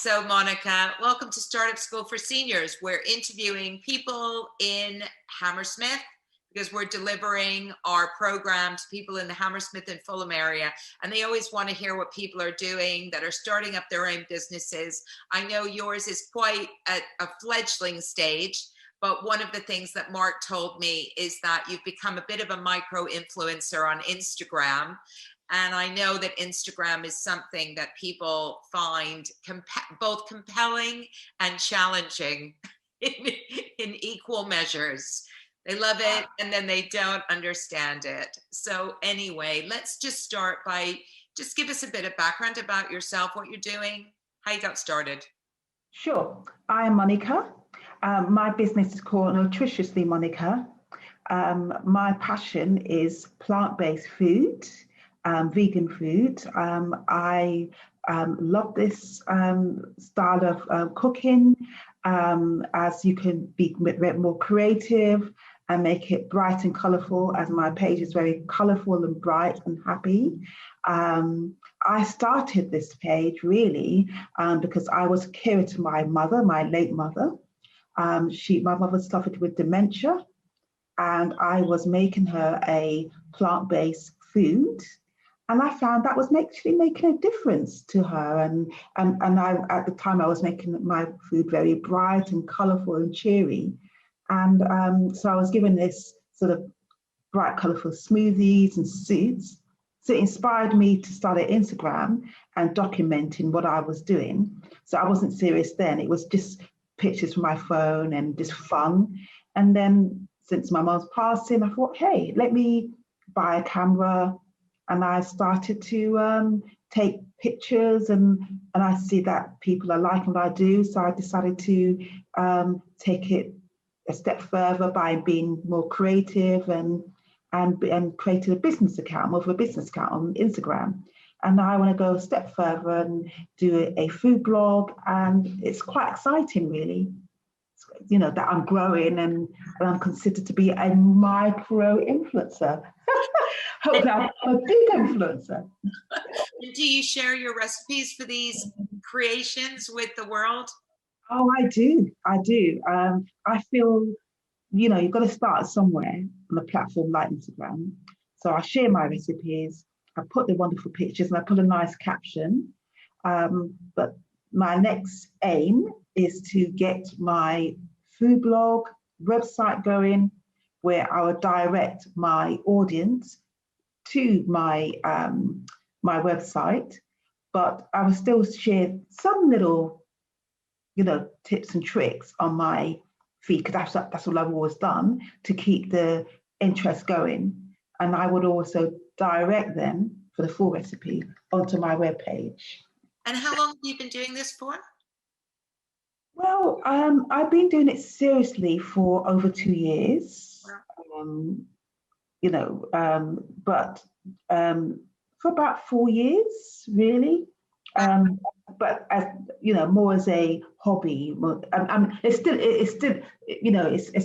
So, Monica, welcome to Startup School for Seniors. We're interviewing people in Hammersmith because we're delivering our program to people in the Hammersmith and Fulham area. And they always want to hear what people are doing that are starting up their own businesses. I know yours is quite at a fledgling stage, but one of the things that Mark told me is that you've become a bit of a micro influencer on Instagram. And I know that Instagram is something that people find both compelling and challenging in equal measures. They love it and then they don't understand it. So anyway, let's just start by just give us a bit of background about yourself, what you're doing, how you got started. Sure. I'm Monica. My business is called Nutritiously Monica. My passion is plant-based food. Vegan food. I love this style of cooking as you can be more creative and make it bright and colorful, as my page is very colorful and bright and happy. I started this page really because I was carer to my mother, my late mother. My mother suffered with dementia, and I was making her a plant-based food. And I found that was actually making a difference to her. And I, at the time, I was making my food very bright and colourful and cheery. And so I was given this sort of bright, colourful smoothies and soups. So it inspired me to start an Instagram and documenting what I was doing. So I wasn't serious then. It was just pictures from my phone and just fun. And then since my mom's passing, I thought, hey, let me buy a camera. And I started to take pictures, and I see that people are liking what I do. So I decided to take it a step further by being more creative and created a business account, more of a business account on Instagram. And now I want to go a step further and do a food blog, and it's quite exciting, really. You know, that I'm growing and I'm considered to be a micro influencer. Hopefully I'm a big influencer. Do you share your recipes for these creations with the world? Oh, I do. I feel, you've got to start somewhere on a platform like Instagram. So I share my recipes, I put the wonderful pictures, and I put a nice caption. But my next aim is to get my food blog website going, where I would direct my audience to my my website, but I will still share some little, tips and tricks on my feed, because that's what I've always done to keep the interest going. And I would also direct them for the full recipe onto my webpage. And how long have you been doing this for? Well, I've been doing it seriously for over 2 years. But for about 4 years, really. But as more as a hobby. It's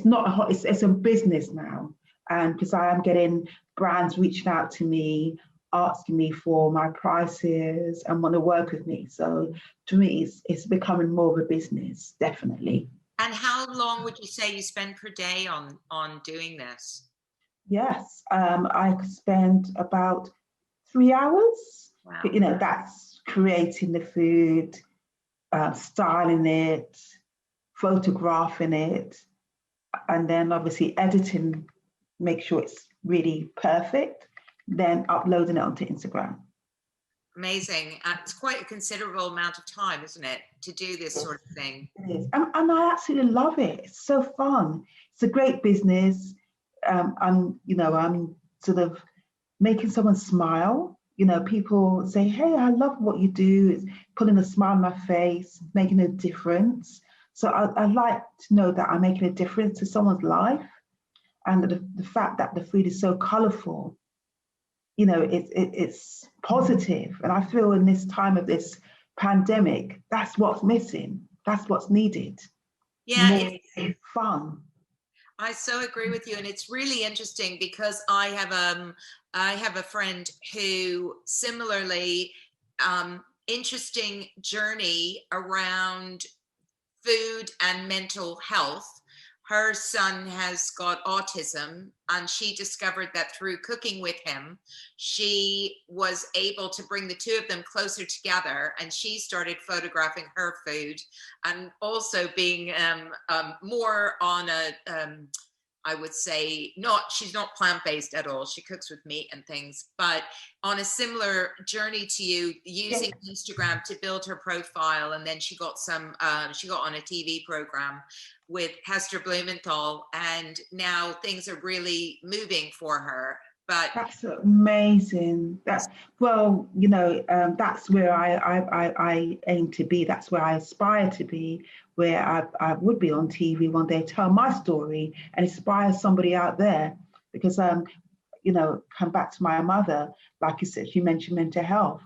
not it's a business now, and because I am getting brands reaching out to me, asking me for my prices and want to work with me. So to me, it's becoming more of a business, definitely. And how long would you say you spend per day on doing this? Yes, I spend about 3 hours. Wow. That's creating the food, styling it, photographing it, and then obviously editing, make sure it's really perfect, then uploading it onto Instagram. Amazing. It's quite a considerable amount of time, isn't it, to do this sort of thing? It is. And I absolutely love it. It's so fun. It's a great business. I'm sort of making someone smile. People say, hey, I love what you do. It's putting a smile on my face, making a difference. So I like to know that I'm making a difference to someone's life. And the fact that the food is so colorful, it's positive. And I feel in this time of this pandemic, that's what's missing. That's what's needed. Yeah, more fun. I so agree with you, and it's really interesting because I have a friend who similarly interesting journey around food and mental health. Her son has got autism, and she discovered that through cooking with him, she was able to bring the two of them closer together. And she started photographing her food, and also being more on a I would say she's not plant-based at all. She cooks with meat and things, but on a similar journey to you, using Instagram to build her profile. And then she got she got on a TV program with Hester Blumenthal, and now things are really moving for her. But that's amazing. That's that's where I aim to be. That's where I aspire to be. Where I would be on TV one day, tell my story and inspire somebody out there. Because come back to my mother, like you said, you mentioned mental health.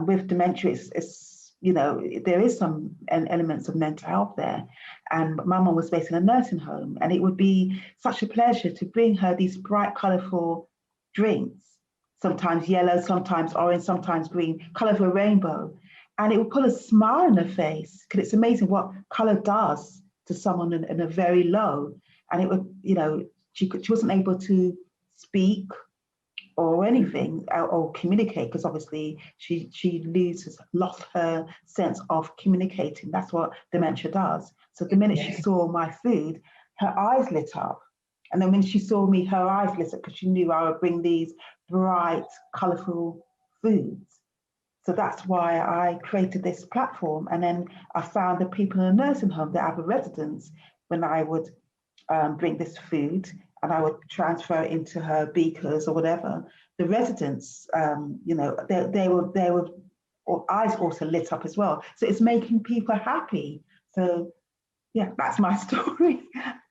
With dementia, it's there is some elements of mental health there. And my mum was based in a nursing home, and it would be such a pleasure to bring her these bright, colourful drinks, sometimes yellow, sometimes orange, sometimes green, colour of a rainbow. And it would put a smile on her face, because it's amazing what colour does to someone in a very low. And it would, she wasn't able to speak or anything or communicate, because obviously she lost her sense of communicating. That's what dementia does. So the minute she saw my food, her eyes lit up. And then when she saw me, her eyes lit up, because she knew I would bring these bright, colourful foods. So that's why I created this platform. And then I found the people in a nursing home that have a residence, when I would bring this food and I would transfer it into her beakers or whatever, the residents, they were eyes also lit up as well. So it's making people happy. So yeah, that's my story.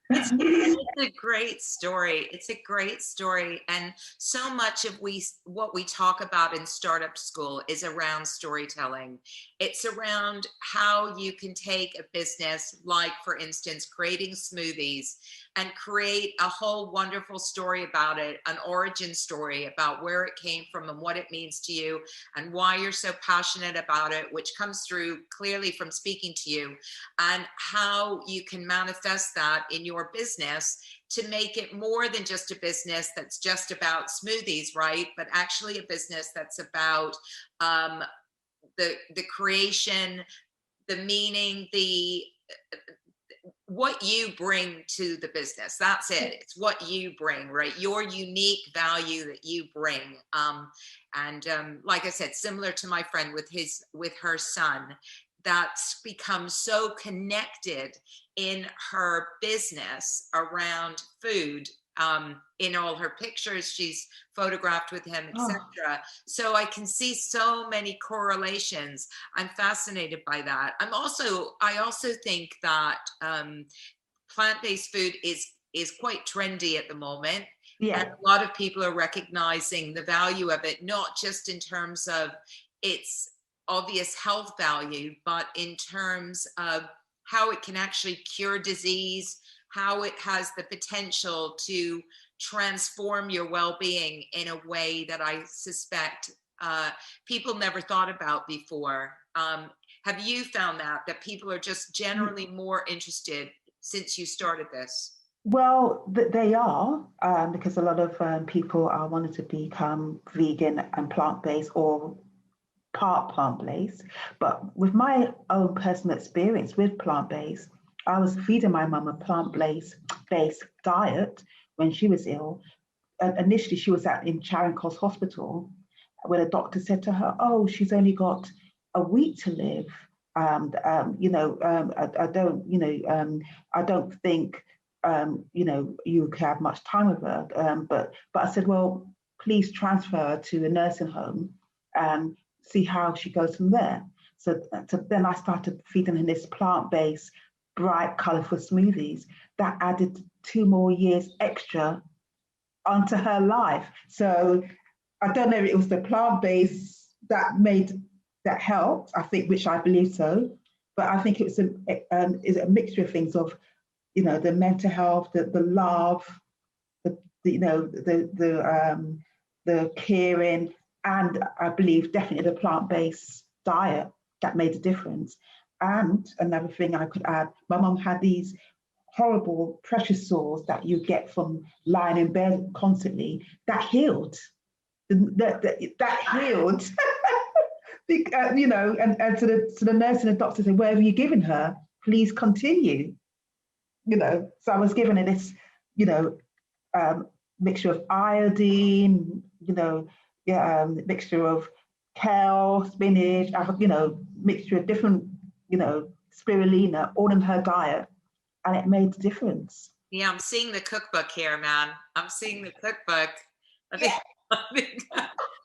It's a great story. It's a great story. And so much of what we talk about in Startup School is around storytelling. It's around how you can take a business, like, for instance, creating smoothies, and create a whole wonderful story about it, an origin story about where it came from and what it means to you and why you're so passionate about it, which comes through clearly from speaking to you, and how you can manifest that in your business to make it more than just a business that's just about smoothies, right? But actually a business that's about the creation, the meaning, what you bring to the business. That's it. It's what you bring, right? Your unique value that you bring. Like I said, similar to my friend with her son, that's become so connected in her business around food. In all her pictures she's photographed with him, etc. So I can see so many correlations. I'm fascinated by that. I also think that plant-based food is quite trendy at the moment. Yeah. And a lot of people are recognizing the value of it, not just in terms of its obvious health value, but in terms of how it can actually cure disease, how it has the potential to transform your well-being in a way that I suspect people never thought about before. Have you found that people are just generally more interested since you started this? Well, they are, because a lot of people are wanting to become vegan and plant-based, or part plant-based. But with my own personal experience with plant-based, I was feeding my mum a plant-based diet when she was ill. Initially, she was in Charing Cross Hospital, where the doctor said to her, "Oh, she's only got a week to live." I don't think you can have much time with her. But I said, well, please transfer her to a nursing home and see how she goes from there. So then I started feeding her this plant-based, bright, colourful smoothies that added 2 more years extra onto her life. So I don't know if it was the plant-based that helped, I think, which I believe so. But I think it was a mixture of things of, the mental health, the love, the caring, and I believe definitely the plant-based diet that made a difference. And another thing I could add, my mum had these horrible pressure sores that you get from lying in bed constantly that healed. That healed. And to the nurse and the doctor said, whatever you're giving her, please continue. So I was giving her this, you know, mixture of iodine, mixture of kale, spinach, mixture of different, spirulina, all in her diet, and it made a difference. Yeah, I'm seeing the cookbook here, man. I'm seeing the cookbook. I think, I think,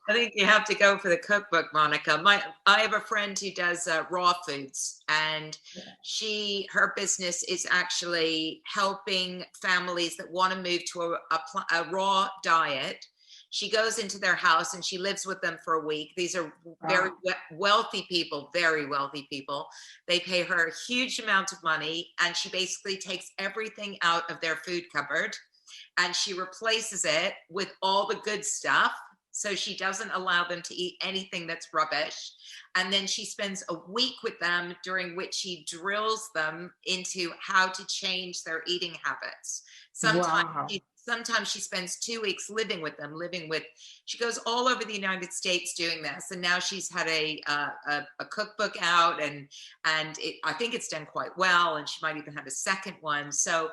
I think you have to go for the cookbook, Monica. I have a friend who does raw foods, and her business is actually helping families that want to move to a raw diet. She goes into their house and she lives with them for a week. These are very wealthy people, very wealthy people. They pay her a huge amount of money, and she basically takes everything out of their food cupboard and she replaces it with all the good stuff. So she doesn't allow them to eat anything that's rubbish. And then she spends a week with them, during which she drills them into how to change their eating habits. Sometimes she spends 2 weeks living with them, she goes all over the United States doing this. And now she's had a cookbook out, and I think it's done quite well. And she might even have a second one. So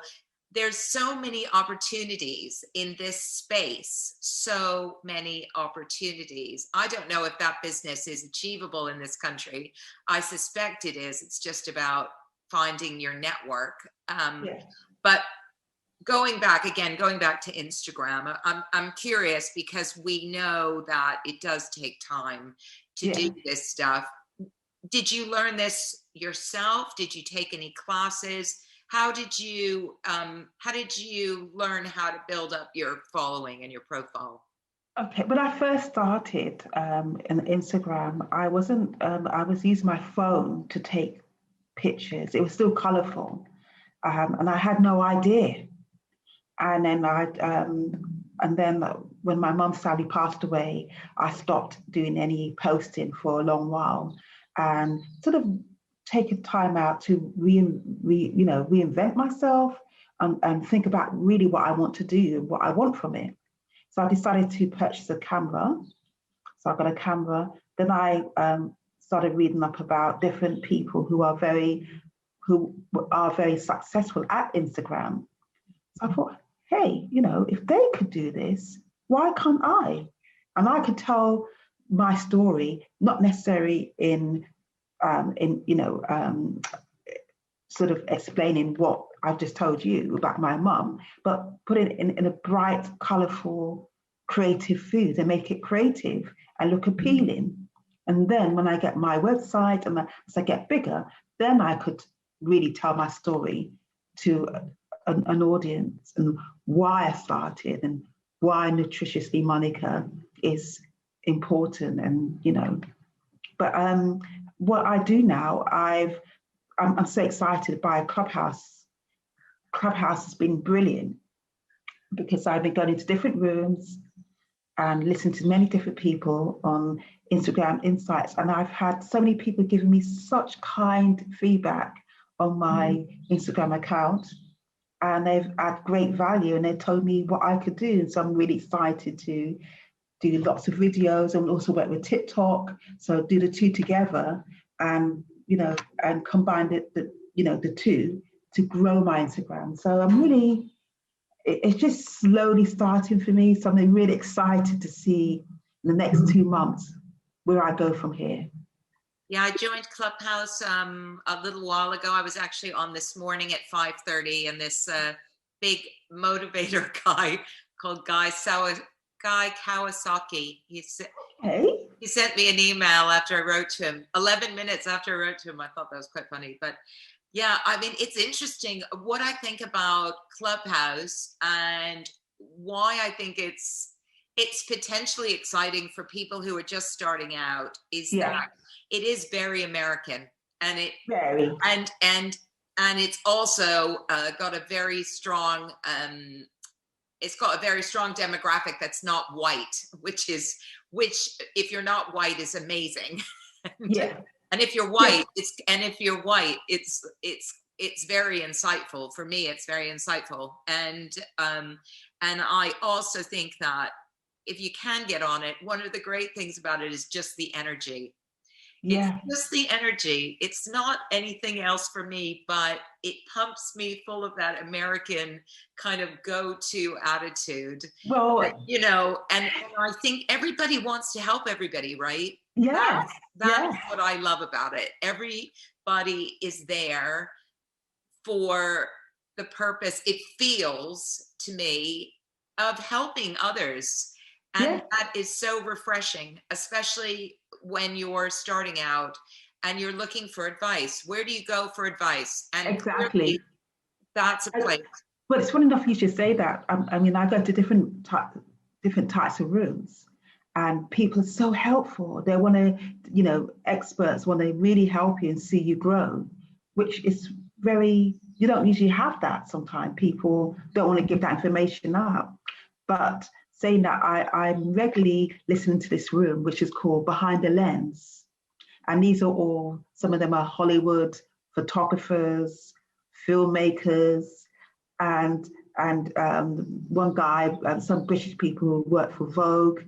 there's so many opportunities in this space, so many opportunities. I don't know if that business is achievable in this country. I suspect it is. It's just about finding your network. But going back to Instagram, I'm curious, because we know that it does take time to do this stuff. Did you learn this yourself? Did you take any classes? How did you learn how to build up your following and your profile? Okay, when I first started in Instagram, I was using my phone to take pictures. It was still colorful, and I had no idea. And then when my mum sadly passed away, I stopped doing any posting for a long while, and sort of taken time out to reinvent myself and think about really what I want to do, what I want from it. So I decided to purchase a camera. So I got a camera. Then I started reading up about different people who are very successful at Instagram. So I thought, hey, if they could do this, why can't I? And I could tell my story, not necessarily in sort of explaining what I've just told you about my mum, but put it in a bright, colourful, creative food and make it creative and look appealing. And then when I get my website and as I get bigger, then I could really tell my story to an audience, and why I started and why Nutritiously Monica is important. And but what I do now, I'm so excited by Clubhouse. Clubhouse has been brilliant because I've been going into different rooms and listening to many different people on Instagram Insights, and I've had so many people giving me such kind feedback on my Instagram account. And they've had great value, and they told me what I could do. And so I'm really excited to do lots of videos, and also work with TikTok. So do the two together, and and combine the two to grow my Instagram. So I'm really, it's just slowly starting for me. So I'm really excited to see in the next 2 months where I go from here. Yeah, I joined Clubhouse a little while ago. I was actually on this morning at 5:30, and this big motivator guy called Guy Kawasaki. He sent me an email after I wrote to him. 11 minutes after I wrote to him, I thought that was quite funny. But yeah, I mean, it's interesting what I think about Clubhouse, and why I think it's potentially exciting for people who are just starting out is that it is very American, and it's also got a very strong demographic that's not white, which if you're not white is amazing. Yeah. And if you're white, it's very insightful. For me, it's very insightful. And I also think that if you can get on it, one of the great things about it is just the energy. It's Yeah. just the energy. It's not anything else for me, but it pumps me full of that American kind of go-to attitude. Well, And I think everybody wants to help everybody, right? yes. That's what I love about it. Everybody is there for the purpose, it feels to me, of helping others. And that is so refreshing, especially when you're starting out and you're looking for advice. Where do you go for advice? And Exactly. That's a place. Well, it's funny enough you should say that. I mean, I go to different types of rooms, and people are so helpful. They want to, experts want to really help you and see you grow, which is you don't usually have that sometimes. People don't want to give that information out. But saying that, I'm regularly listening to this room, which is called Behind the Lens. And these are all, some of them are Hollywood photographers, filmmakers, and one guy, some British people who work for Vogue.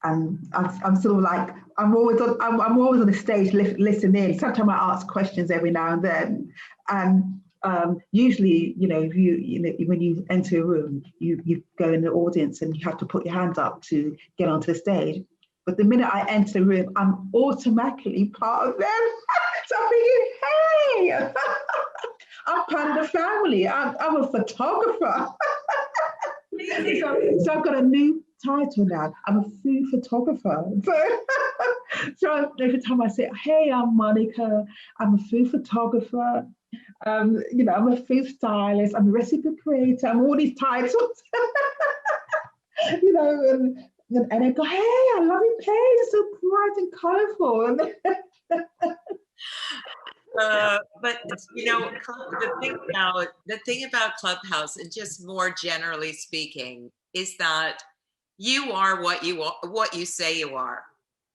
And I'm sort of like, I'm always on the stage listening. Sometimes I ask questions every now and then. And usually, when you enter a room, you go in the audience and you have to put your hands up to get onto the stage. But the minute I enter the room, I'm automatically part of them. So I'm thinking, hey, I'm part of the family. I'm a photographer. So I've got a new title now. I'm a food photographer. So every time I say, hey, I'm Monica, I'm a food photographer. I'm a food stylist, I'm a recipe creator, I'm all these titles. And I go, hey, I love your page, it's so bright and colourful. But the thing about Clubhouse, and just more generally speaking, is that you are what you say you are.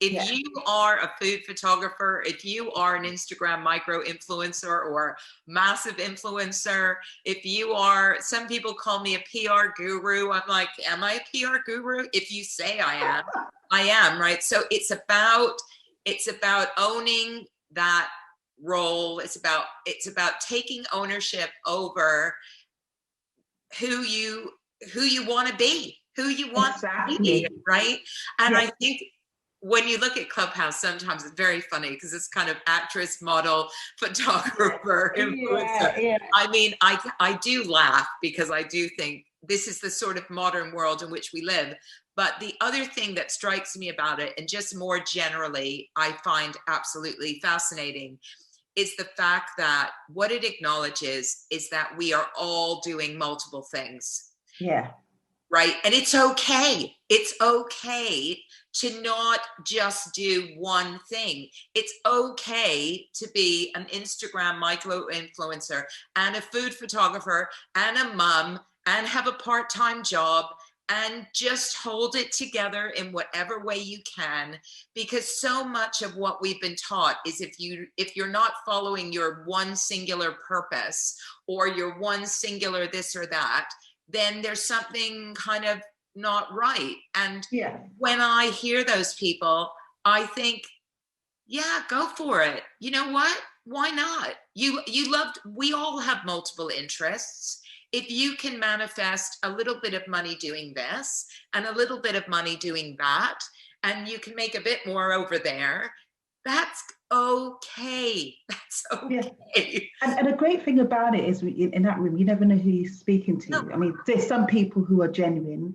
If you are a food photographer, if you are an Instagram micro influencer or massive influencer, if you are, some people call me a PR guru. I'm like, am I a PR guru? If you say I am, right? So it's about owning that role. It's about taking ownership over who you want to be, who you want to be, right? And I think when you look at Clubhouse, sometimes it's very funny because it's kind of actress, model, photographer, influencer. Yeah. I mean, I do laugh because I do think this is the sort of modern world in which we live. But the other thing that strikes me about it, and just more generally, I find absolutely fascinating, is the fact that what it acknowledges is that we are all doing multiple things. Yeah. Right. And it's okay. It's okay to not just do one thing. It's okay to be an Instagram micro influencer and a food photographer and a mom and have a part-time job and just hold it together in whatever way you can, because so much of what we've been taught is if you're not following your one singular purpose or your one singular this or that, then there's something kind of not right. And when I hear those people, I think, yeah, go for it. You know what? Why not? We all have multiple interests. If you can manifest a little bit of money doing this and a little bit of money doing that, and you can make a bit more over there, that's okay. That's okay. Yeah. And the great thing about it is in that room, you never know who you're speaking to. No. I mean, there's some people who are genuine,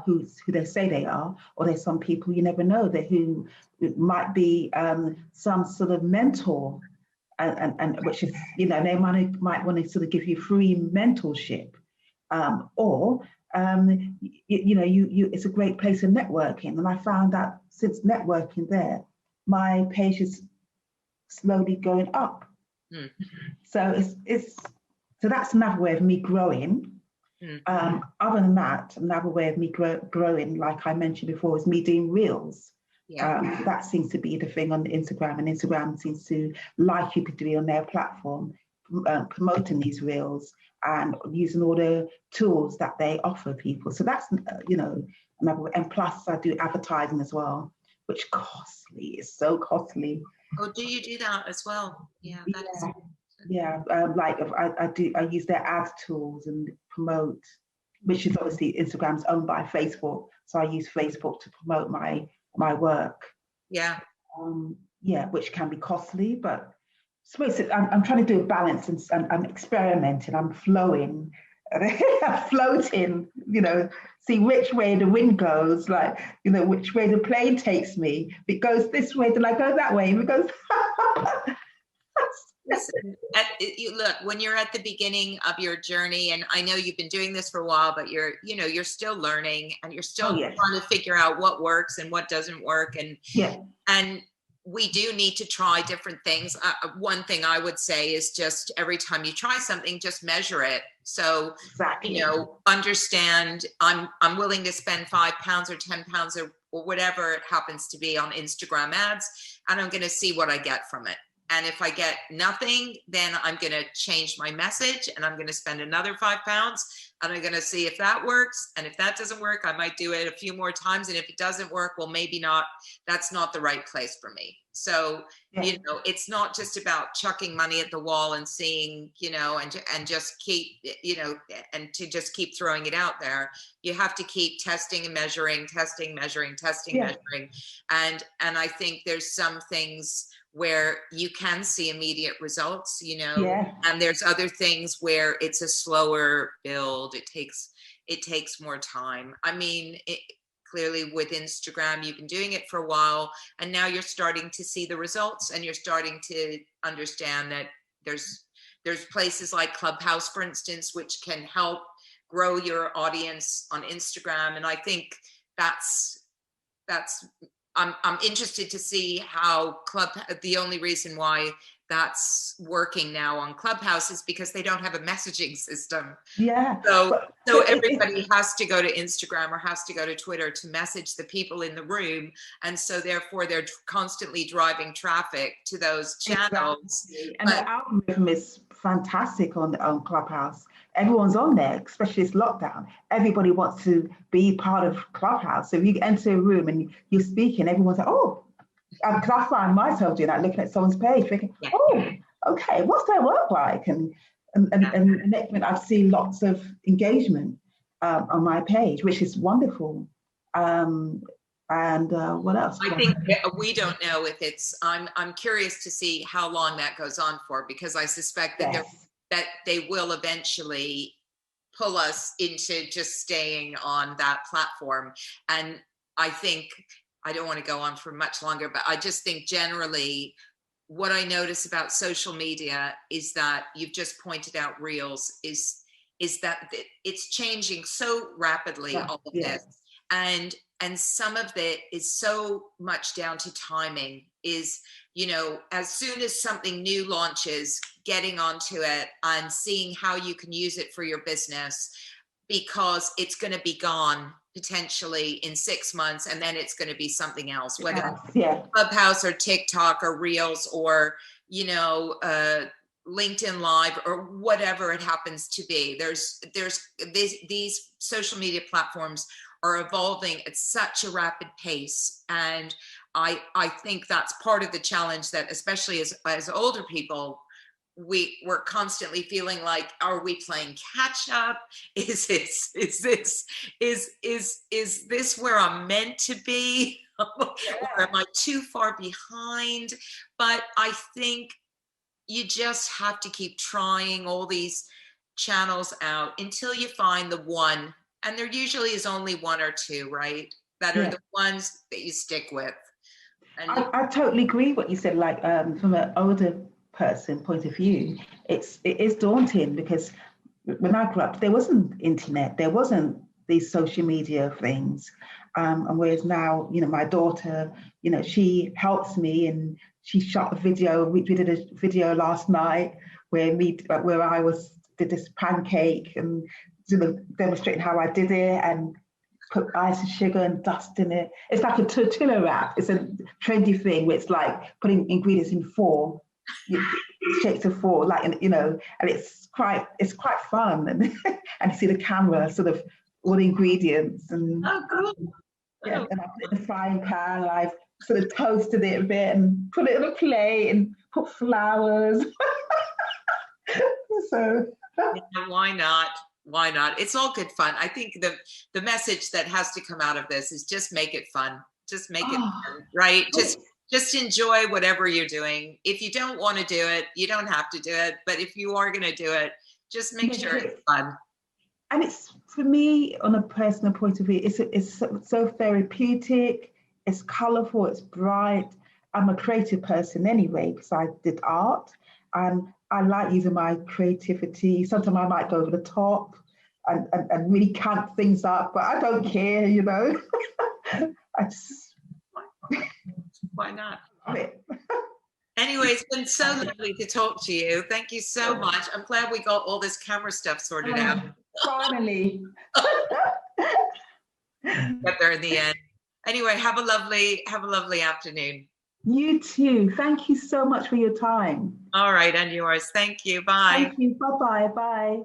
who they say they are, or there's some people you never know who might be some sort of mentor, and which is, they might want to sort of give you free mentorship, or it's a great place of networking. And I found that since networking there, my page is slowly going up. So so that's another way of me growing. Other than that, another way of me growing, like I mentioned before, is me doing reels. Yeah. That seems to be the thing on Instagram, and Instagram seems to like you to be on their platform, promoting these reels and using all the tools that they offer people. So that's, another, and plus I do advertising as well, which costly is so costly. Oh, do you do that as well? Yeah, that is. Yeah, like if I use their ad tools and promote, which is obviously Instagram's owned by Facebook, so I use Facebook to promote my work. Yeah. Yeah, which can be costly, but suppose I'm trying to do a balance, and I'm experimenting. I'm flowing, I'm floating. See which way the wind goes, like which way the plane takes me. If it goes this way, then I go that way. If it goes. Listen, look, when you're at the beginning of your journey, and I know you've been doing this for a while, but you're still learning, and you're still trying to figure out what works and what doesn't work. And we do need to try different things. One thing I would say is just every time you try something, just measure it. So, exactly. Understand I'm willing to spend £5 or £10 or whatever it happens to be on Instagram ads, and I'm going to see what I get from it. And if I get nothing, then I'm going to change my message, and I'm going to spend another £5, and I'm going to see if that works. And if that doesn't work, I might do it a few more times. And if it doesn't work, well, maybe not. That's not the right place for me. So, it's not just about chucking money at the wall and seeing, and just keep, and to just keep throwing it out there. You have to keep testing and measuring, measuring. And I think there's some things where you can see immediate results, and there's other things where it's a slower build. It takes more time. I mean, clearly with Instagram, you've been doing it for a while, and now you're starting to see the results, and you're starting to understand that there's places like Clubhouse, for instance, which can help grow your audience on Instagram. And I think that's I'm interested to see how the only reason why that's working now on Clubhouse is because they don't have a messaging system. Yeah. So everybody has to go to Instagram or has to go to Twitter to message the people in the room. And so therefore they're constantly driving traffic to those channels. Exactly. And the algorithm is fantastic on Clubhouse. Everyone's on there, especially this lockdown. Everybody wants to be part of Clubhouse. So if you enter a room and you're speaking, everyone's like, oh, because I find myself doing that, looking at someone's page, thinking, oh, okay, what's their work like? And next minute I've seen lots of engagement on my page, which is wonderful. And what else? I think we don't know if it's. I'm curious to see how long that goes on for, because I suspect that that they will eventually pull us into just staying on that platform. And I think, I don't want to go on for much longer, but I just think generally what I notice about social media is that you've just pointed out Reels is that it's changing so rapidly, all of this. And some of it is so much down to timing, is, as soon as something new launches, getting onto it and seeing how you can use it for your business, because it's going to be gone potentially in 6 months, and then it's going to be something else, whether it's Clubhouse or TikTok or Reels or, LinkedIn Live or whatever it happens to be. There's these social media platforms are evolving at such a rapid pace. And I think that's part of the challenge, that especially as older people, we're constantly feeling like, are we playing catch up? Is this where I'm meant to be? Or am I too far behind? But I think you just have to keep trying all these channels out until you find the one. And there usually is only one or two, right? That are the ones that you stick with. And I totally agree what you said. Like from an older person point of view, it is daunting, because when I grew up, there wasn't internet, there wasn't these social media things. And whereas now, my daughter, she helps me, and she shot a video. We did a video last night where I did this pancake and demonstrating how I did it, and put ice and sugar and dust in it. It's like a tortilla wrap. It's a trendy thing where it's like putting ingredients in four, shapes of four, like, you know, and it's quite fun. And and you see the camera sort of all the ingredients and Oh, cool. yeah, and I put it in the frying pan. I've sort of toasted it a bit and put it on a plate and put flowers. So yeah, why not? Why not? It's all good fun. I think the message that has to come out of this is just make it fun. Just make it fun, right? Just enjoy whatever you're doing. If you don't want to do it, you don't have to do it. But if you are going to do it, just make sure it's fun. And it's, for me, on a personal point of view, it's so therapeutic. It's colourful. It's bright. I'm a creative person anyway because I did art, and I like using my creativity. Sometimes I might go over the top and really camp things up, but I don't care, you know. I just why not? love it. Anyway, it's been so lovely to talk to you. Thank you so much. I'm glad we got all this camera stuff sorted out. Finally. Get there in the end. Anyway, have a lovely afternoon. You too. Thank you so much for your time. All right, and yours. Thank you. Bye. Thank you. Bye-bye. Bye.